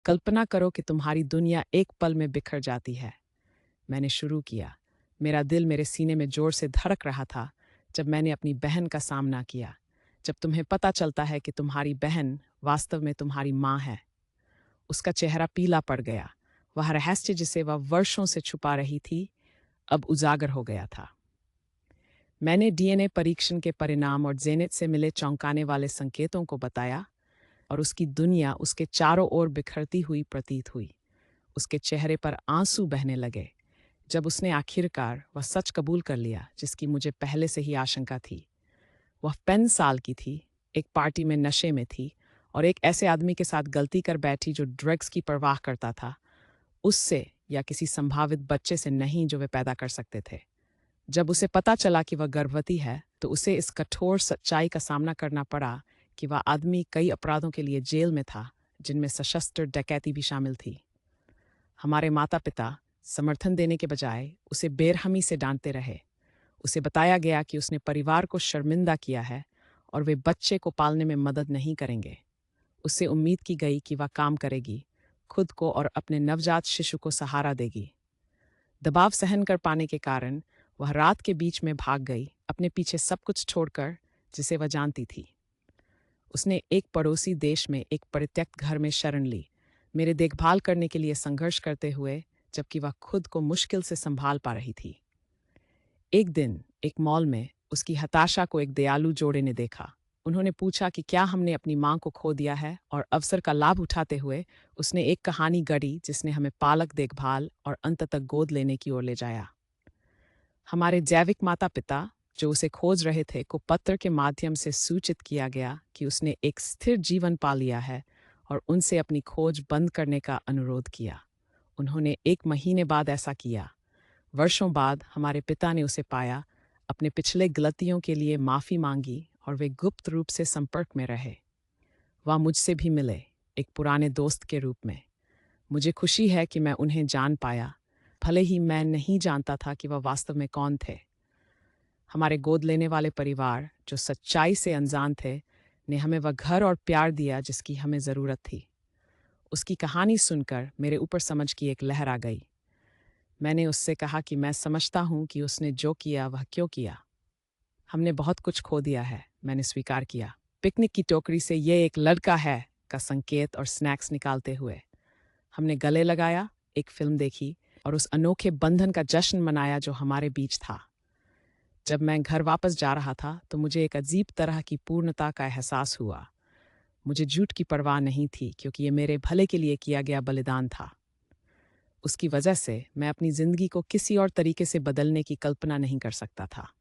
कल्पना करो कि तुम्हारी दुनिया एक पल में बिखर जाती है। मैंने शुरू किया। मेरा दिल मेरे सीने में जोर से धड़क रहा था जब मैंने अपनी बहन का सामना किया। जब तुम्हें पता चलता है कि तुम्हारी बहन वास्तव में तुम्हारी माँ है। उसका चेहरा पीला पड़ गया। वह रहस्य जिसे वह वर्षों से छुपा रही थी, अब उजागर हो गया था। मैंने डीएनए परीक्षण के परिणाम और जेनेट से मिले चौंकाने वाले संकेतों को बताया और उसकी दुनिया उसके चारों ओर बिखरती हुई प्रतीत हुई। उसके चेहरे पर आंसू बहने लगे जब उसने आखिरकार वह सच कबूल कर लिया जिसकी मुझे पहले से ही आशंका थी। वह 5 साल की थी, एक पार्टी में नशे में थी और एक ऐसे आदमी के साथ गलती कर बैठी जो ड्रग्स की परवाह करता था, उससे या किसी संभावित बच्चे से नहीं जो वे पैदा कर सकते थे। जब उसे पता चला कि वह गर्भवती है, तो उसे इस कठोर सच्चाई का सामना करना पड़ा कि वह आदमी कई अपराधों के लिए जेल में था, जिनमें सशस्त्र डकैती भी शामिल थी। हमारे माता-पिता समर्थन देने के बजाय उसे बेरहमी से डांटते रहे। उसे बताया गया कि उसने परिवार को शर्मिंदा किया है और वे बच्चे को पालने में मदद नहीं करेंगे। उससे उम्मीद की गई कि वह काम करेगी, खुद को और अपने नवजात शिशु को सहारा देगी। दबाव सहन कर पाने के कारण वह रात के बीच में भाग गई, अपने पीछे सब कुछ छोड़कर जिसे वह जानती थी। उसने एक पड़ोसी देश में एक परित्यक्त घर में शरण ली, मेरे देखभाल करने के लिए संघर्ष करते हुए, जबकि वह खुद को मुश्किल से संभाल पा रही थी। एक दिन एक मॉल में उसकी हताशा को एक दयालु जोड़े ने देखा। उन्होंने पूछा कि क्या हमने अपनी माँ को खो दिया है, और अवसर का लाभ उठाते हुए उसने एक कहानी गढ़ी जिसने हमें पालक देखभाल और अंततः गोद लेने की ओर ले जाया। हमारे जैविक माता-पिता जो उसे खोज रहे थे को पत्र के माध्यम से सूचित किया गया कि उसने एक स्थिर जीवन पा लिया है और उनसे अपनी खोज बंद करने का अनुरोध किया। उन्होंने 1 महीने बाद ऐसा किया। वर्षों बाद हमारे पिता ने उसे पाया, अपने पिछले गलतियों के लिए माफ़ी मांगी और वे गुप्त रूप से संपर्क में रहे। वह मुझसे भी मिले, एक पुराने दोस्त के रूप में। मुझे खुशी है कि मैं उन्हें जान पाया, भले ही मैं नहीं जानता था कि वह वास्तव में कौन थे। हमारे गोद लेने वाले परिवार, जो सच्चाई से अनजान थे, ने हमें वह घर और प्यार दिया जिसकी हमें ज़रूरत थी। उसकी कहानी सुनकर मेरे ऊपर समझ की एक लहर आ गई। मैंने उससे कहा कि मैं समझता हूँ कि उसने जो किया वह क्यों किया। हमने बहुत कुछ खो दिया है, मैंने स्वीकार किया। पिकनिक की टोकरी से "ये एक लड़का है" का संकेत और स्नैक्स निकालते हुए हमने गले लगाया, एक फिल्म देखी और उस अनोखे बंधन का जश्न मनाया जो हमारे बीच था। जब मैं घर वापस जा रहा था तो मुझे एक अजीब तरह की पूर्णता का एहसास हुआ। मुझे झूठ की परवाह नहीं थी क्योंकि ये मेरे भले के लिए किया गया बलिदान था। उसकी वजह से मैं अपनी जिंदगी को किसी और तरीके से बदलने की कल्पना नहीं कर सकता था।